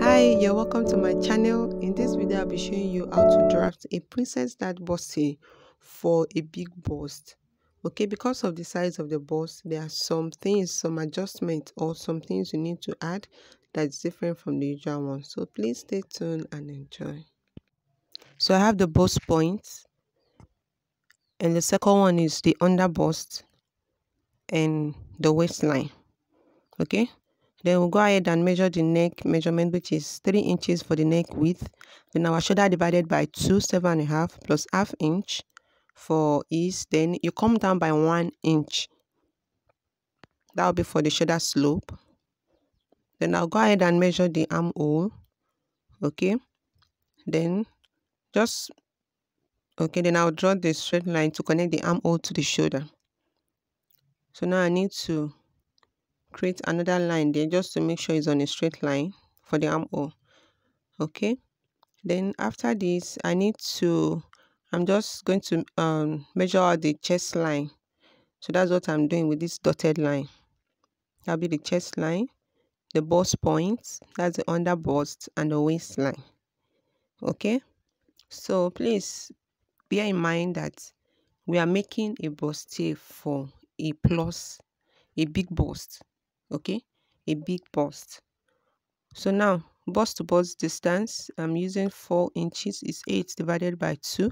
Hi, you're welcome to my channel. In this video, I'll be showing you how to draft a princess dart bustier for a big bust. Okay, because of the size of the bust, there are some things, some adjustments or some things you need to add that's different from the usual one. So please stay tuned and enjoy. So I have the bust points, and the second one is the under bust and the waistline. Okay, then we'll go ahead and measure the neck measurement, which is 3 inches for the neck width. Then our shoulder divided by 2, 7.5 plus ½ inch for ease. Then you come down by 1 inch. That will be for the shoulder slope. Then I'll go ahead and measure the armhole. Okay, then then I'll draw the straight line to connect the armhole to the shoulder. So now I need to create another line there just to make sure it's on a straight line for the armhole. Okay, then after this I'm just going to measure out the chest line. So that's what I'm doing with this dotted line. That'll be the chest line, the bust point, that's the under bust, and the waistline. Okay, so please bear in mind that we are making a bustier for a big bust. Okay, a big bust. So now bust to bust distance, I'm using 4 inches. Is 8 divided by 2.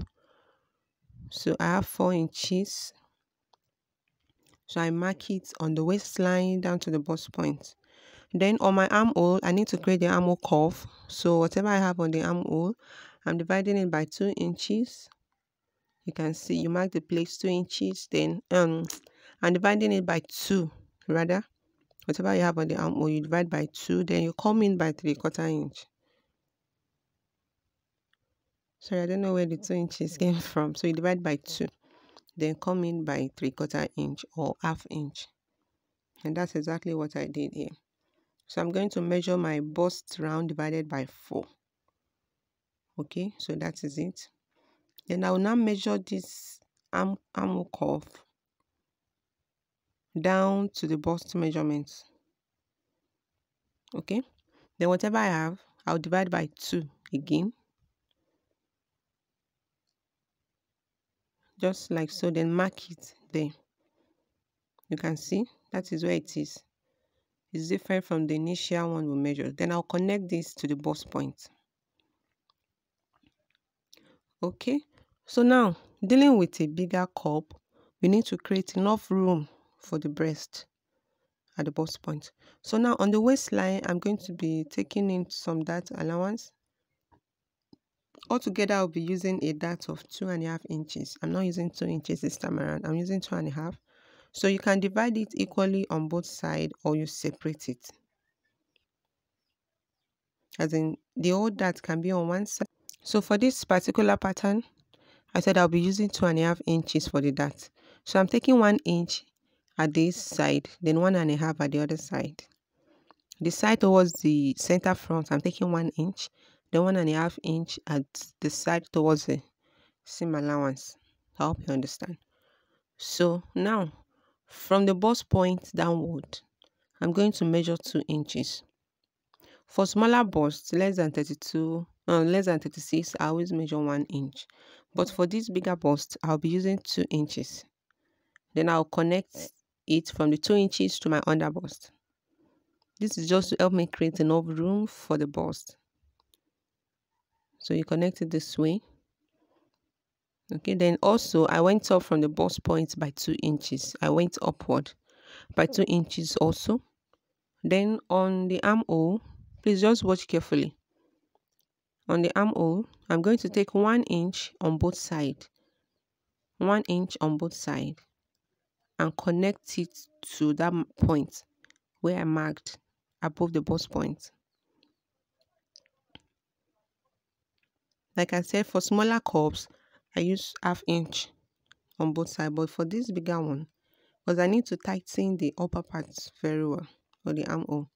So I have 4 inches. So I mark it on the waistline down to the bust point. Then on my armhole, I need to create the armhole curve. So whatever I have on the armhole, I'm dividing it by 2 inches. You can see you mark the place 2 inches. Then I'm dividing it by 2 rather. Whatever you have on the armhole, you divide by 2. Then you come in by 3/4 inch. Sorry, I don't know where the 2 inches came from. So you divide by 2. Then come in by 3/4 inch or ½ inch. And that's exactly what I did here. So I'm going to measure my bust round divided by 4. Okay, so that is it. Then I will now measure this armhole curve down to the bust measurements. Okay, then whatever I have, I'll divide by 2 again. Just like so, then mark it there. You can see that is where it is. It's different from the initial one we measured. Then I'll connect this to the bust point. Okay, so now dealing with a bigger cup, we need to create enough room for the breast at the bust point. So now on the waistline, I'm going to be taking in some dart allowance. Altogether, I'll be using a dart of 2.5 inches. I'm not using 2 inches this time around. I'm using 2.5. So you can divide it equally on both sides or you separate it. As in, the whole dart can be on one side. So for this particular pattern, I said I'll be using 2.5 inches for the dart. So I'm taking 1 inch at this side, then 1.5 at the other side. The side towards the center front, I'm taking 1 inch, then 1.5 inch at the side towards the seam allowance. I hope you understand. So now, from the bust point downward, I'm going to measure 2 inches. For smaller busts, less than 36, I always measure 1 inch. But for this bigger bust, I'll be using 2 inches. Then I'll connect it from the 2 inches to my under bust. This is just to help me create enough room for the bust. So you connect it this way. Okay, then also I went up from the bust point by 2 inches. I went upward by 2 inches also. Then on the armhole, please just watch carefully. On the armhole, I'm going to take 1 inch on both sides. 1 inch on both sides. And connect it to that point where I marked above the bust point. Like I said, for smaller cups, I use ½ inch on both sides. But for this bigger one, because I need to tighten the upper parts very well, or the armhole.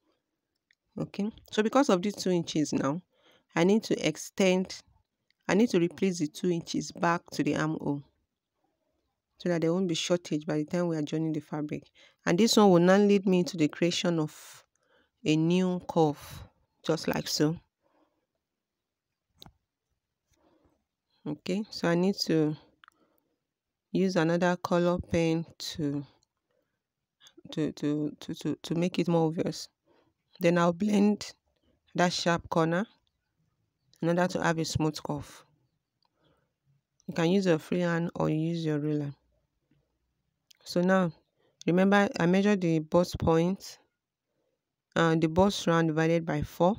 Okay, so because of these 2 inches now, I need to replace the 2 inches back to the armhole, so that there won't be shortage by the time we are joining the fabric. And this one will now lead me to the creation of a new curve, just like so. Okay, so I need to use another color pen to make it more obvious. Then I'll blend that sharp corner in order to have a smooth curve. You can use your freehand or use your ruler. So now, remember I measured the bust point and the bust round divided by 4,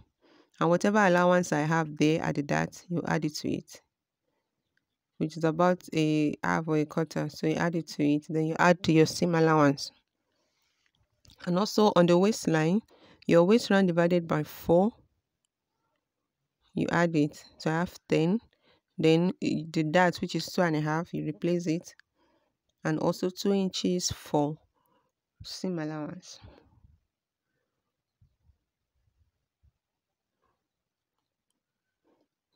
and whatever allowance I have there at the dart, you add it to it, which is about a half or a quarter. So you add it to it, then you add to your seam allowance. And also on the waistline, your waist round divided by 4, you add it. So I have 10. Then the dart, which is 2.5, you replace it, and also 2 inches for seam allowance.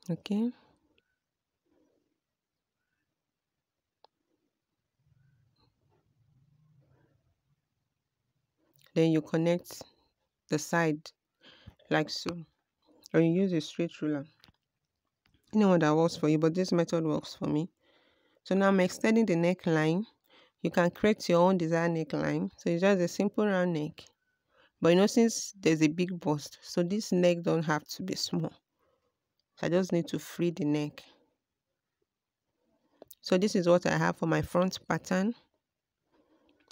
Okay. Then you connect the side like so, or you use a straight ruler. Anyone that works for you, but this method works for me. So now I'm extending the neckline. You can create your own desired neckline. So it's just a simple round neck. But you know, since there's a big bust, so this neck don't have to be small. So I just need to free the neck. So this is what I have for my front pattern.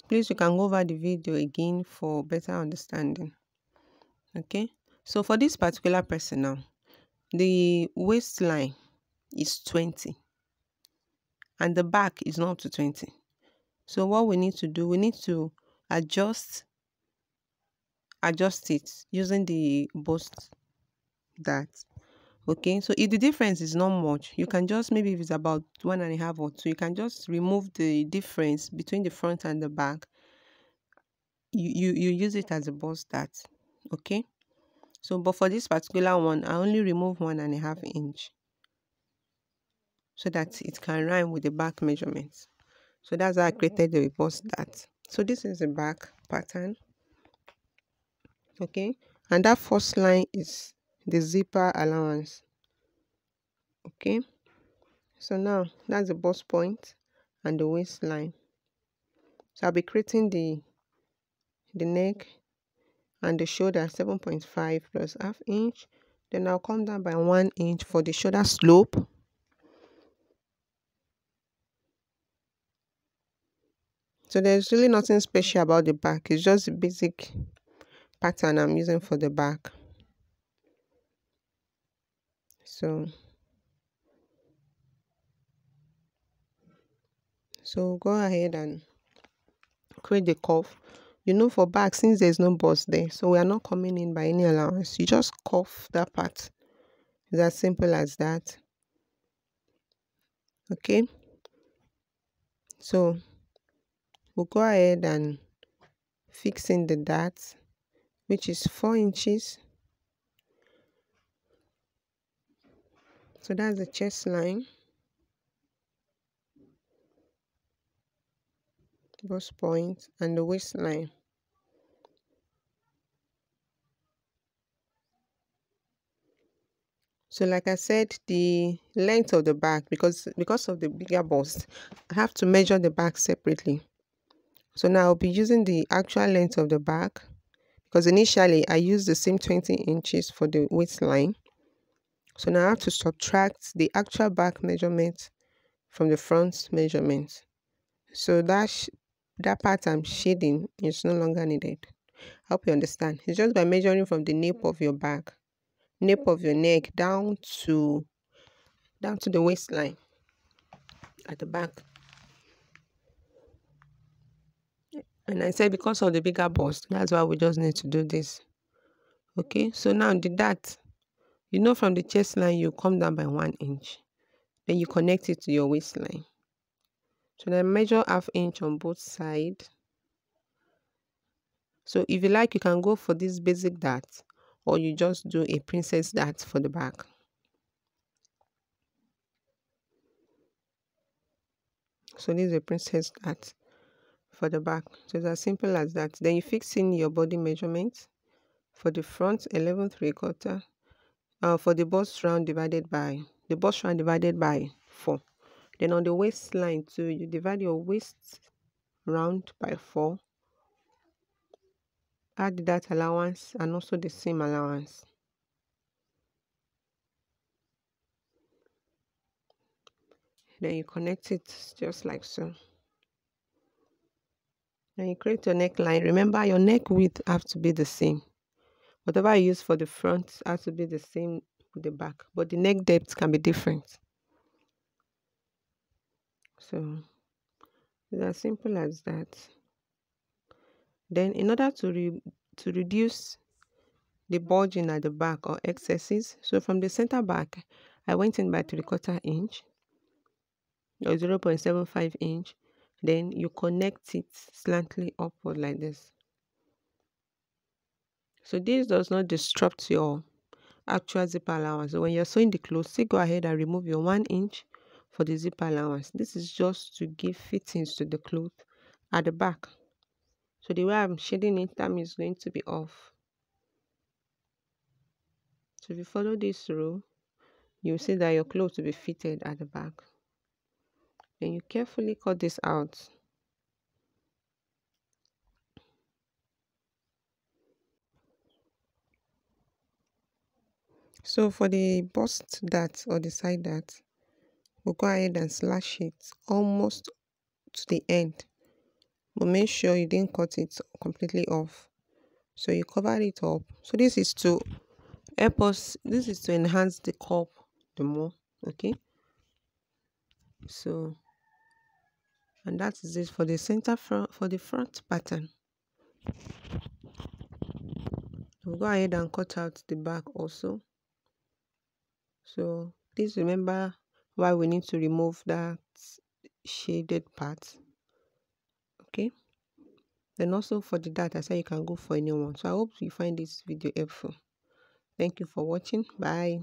Please, you can go over the video again for better understanding. Okay. So for this particular person now, the waistline is 20 and the back is not up to 20. So what we need to do, we need to adjust it using the bust dart. Okay, so if the difference is not much, you can just, maybe if it's about 1.5 or 2, you can just remove the difference between the front and the back. You use it as a bust dart. Okay, so but for this particular one, I only remove 1.5 inch so that it can rhyme with the back measurements. So that's how I created the bust dart. So this is the back pattern. Okay, and that first line is the zipper allowance. Okay, so now that's the bust point and the waistline. So I'll be creating the neck and the shoulder 7.5 plus half inch. Then I'll come down by 1 inch for the shoulder slope. So there's really nothing special about the back. It's just the basic pattern I'm using for the back. So go ahead and create the curve. You know, for back, since there's no bust there, so we are not coming in by any allowance. You just curve that part. It's as simple as that. Okay, so we'll go ahead and fix in the dart, which is 4 inches. So that's the chest line, bust point, and the waistline. So like I said, the length of the back, because of the bigger bust, I have to measure the back separately. So now I'll be using the actual length of the back, because initially I used the same 20 inches for the waistline. So now I have to subtract the actual back measurement from the front measurement. So that part I'm shading is no longer needed. I hope you understand. It's just by measuring from the nape of your back, nape of your neck down to the waistline at the back. And I said because of the bigger bust, that's why we just need to do this. Okay, so now the dart, you know, from the chest line you come down by 1 inch, then you connect it to your waistline. So then measure half inch on both sides. So if you like, you can go for this basic dart, or you just do a princess dart for the back. So this is a princess dart for the back. So it's as simple as that. Then you fix in your body measurement. For the front, 11 3/4. For the bust round divided by 4. Then on the waistline too, you divide your waist round by 4. Add that allowance and also the seam allowance. Then you connect it just like so. Then you create your neckline. Remember, your neck width have to be the same. Whatever you use for the front has to be the same with the back, but the neck depth can be different. So it's as simple as that. Then in order to reduce the bulging at the back or excesses, so from the center back, I went in by 3/4 inch or 0.75 inch. Then you connect it slightly upward like this. So this does not disrupt your actual zipper allowance. So when you're sewing the clothes, still go ahead and remove your 1 inch for the zipper allowance. This is just to give fittings to the cloth at the back. So the way I'm shading it, that means going to be off. So if you follow this rule, you'll see that your clothes will be fitted at the back. Then you carefully cut this out. So for the bust dart or the side dart, we'll go ahead and slash it almost to the end. But make sure you didn't cut it completely off. So you cover it up. So this is to help us, this is to enhance the cup the more. Okay. So, and that is it for the center front, for the front pattern. We'll go ahead and cut out the back also. So please remember why we need to remove that shaded part. Okay. Then also for the dart, I said you can go for anyone. So I hope you find this video helpful. Thank you for watching. Bye.